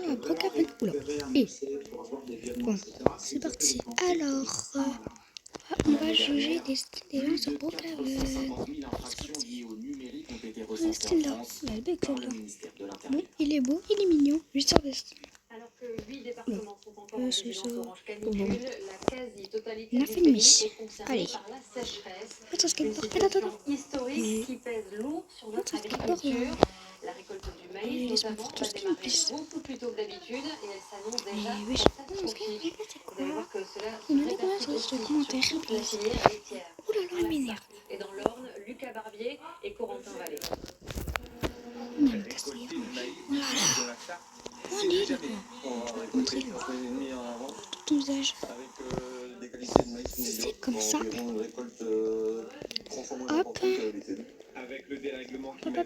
la brocavenne. Oula. Et bon, c'est parti. Alors, on va juger des skins des gens sur brocavenne. C'est parti. Le skin là, la belle celle-là. Bon, il est beau, il est mignon. 8 sur 10. Alors que 8 départements sont encore en C'est vigilance ça. orange canicule, la quasi-totalité On a du fait une pays mise. est concernée Allez. par la sécheresse. Votre Une skateboard. situation historique qui pèse lourd sur notre agriculture. La récolte du maïs, notamment, va démarrer beaucoup plus tôt que d'habitude et elle s'annonce déjà catastrophique. Vous allez voir que cela se répercute aussi sur toute la filière laitière. Oula, là, elle m'énerve. Et dans l'Orne, Lucas Barbier et Corentin Vallée. On a cassé. Voilà. Allez, montrez-le. Tout ton visage. C'est comme ça. Hop. Hop, hop. Voilà.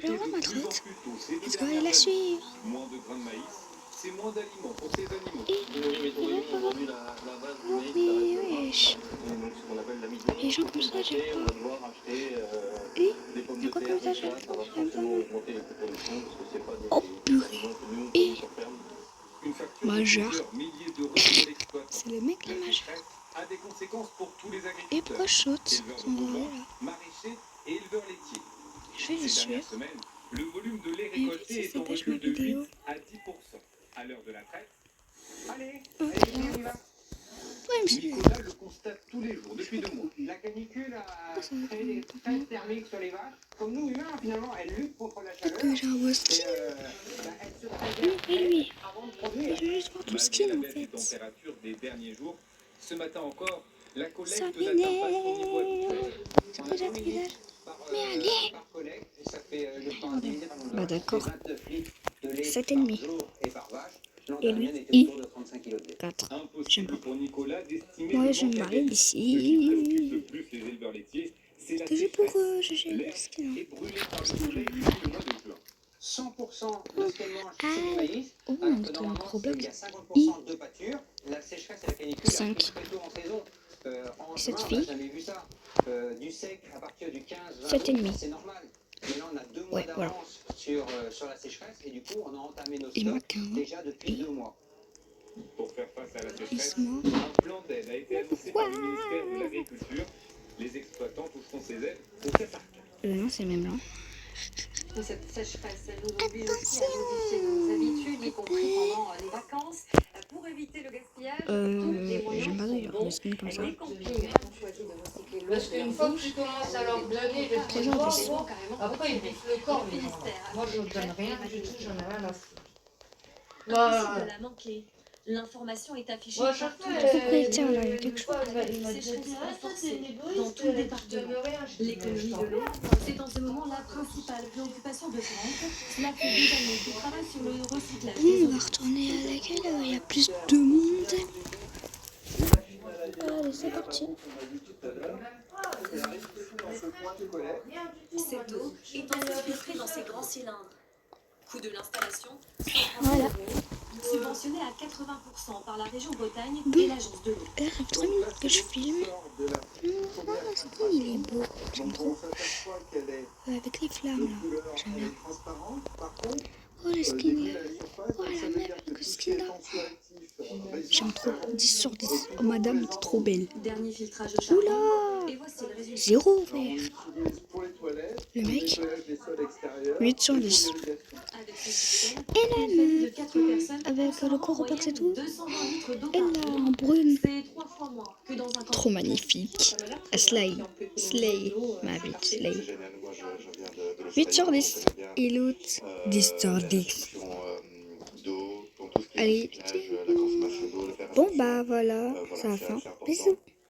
Alors, ma trotte. Parce qu'on va aller la suivre. C'est moins d'aliments pour ces animaux. Mais wesh. Les gens comme ça, j'aime pas. Et il y a quoi comme ça, j'aime pas. Oh purée. Et majeur. C'est le mec là, majeur. Et pourquoi je saute son gros là? Je vais le suivre. Le volume de lait Et en récolté fait, est en c'est recul de 8 vidéo. à 10%. À l'heure de la traite, allez, Ouais, monsieur. Nicolas le constate tous les jours, depuis 2 mois. La canicule a créé des stress thermiques sur les vaches. Comme nous humains, finalement, elle lutte contre la chaleur. Que j'ai un beau skin. Elle se préserve Oui. avant de produire. Je veux juste voir ton skin en fait. Température des derniers jours. Ce matin encore, la Ça collecte n'atteint m'énerve. pas son niveau habituel. C'est quoi déjà ton visage? Mais allez. Bah d'accord. 7,5. Et lui, I. 4. J'aime pas. Moi, j'aime pas ici. C'était juste pour juger le skin. 100% de ce qu'elle mange, c'est du maïs. Oh, Alors que c'est un normalement, problème. il y a 50% de pâture. La sécheresse et la canicule 5. arrivent très tôt en saison. En Cette juin, fille. on n'a jamais vu ça. Du sec à partir du 15, 20 7,5. août, c'est normal. Mais là, on a 2 mois d'avance sur la sécheresse et du coup, on a entamé nos stocks déjà depuis 2 mois. Pour faire face à la sécheresse, un plan d'aide a été annoncé par le ministère de l'Agriculture. Les exploitants toucheront ces aides au cas par cas. Non, c'est le même là. Et cette sécheresse, elle nous oblige aussi à modifier nos habitudes, y compris pendant les vacances, pour éviter le gaspillage. J'aime pas d'ailleurs le skin comme ça. Les campings ont choisi de recycler l'eau. Parce qu'une fois que tu commences à leur donner le trésor, après ils bouffent le corps. Moi je ne donne rien du tout, j'en ai rien à foutre. Impossible de la manquer. L'information est affichée Moi, chaque partout. Après, tiens, là, il y a quelque chose. Dans tout le département. L'économie de l'eau, c'est en ce moment la principale préoccupation de Franck. Cela fait 2 années qu'il travaille sur le recyclage des On eaux. va retourner à l'accueil, il y a plus de monde. Allez, c'est parti. Cette eau est ensuite filtrée dans ces grands cylindres. Coût de l'installation, Voilà. subventionné à 80% par la région Bretagne Bon. et l'agence de l'eau. Là, ça fait 3 minutes que je filme. Voilà, ce skin, il est beau. J'aime trop. Avec les flammes, là. J'aime bien. Oh, le skin, là. Oh, la même que ce skin, là. J'aime trop. 10 sur 10. Oh, madame, t'es trop belle. Dernier filtrage de charbon. Oula. Et voici le résultat. 0 vert. Le mec, 8 sur 10. Avec ce système, Et la une famille de meuf, 4 personnes avec le Coropax et tout. 220 litres d'eau Elle par là, jour. en brune. C'est 3 fois moins que dans un camping. Trop magnifique. Slay. Slay. Ma vie, Slay. 8 sur 10. Et l'autre, 10 sur 10. Allez. Bon, bah voilà, ça va fin. Bisous.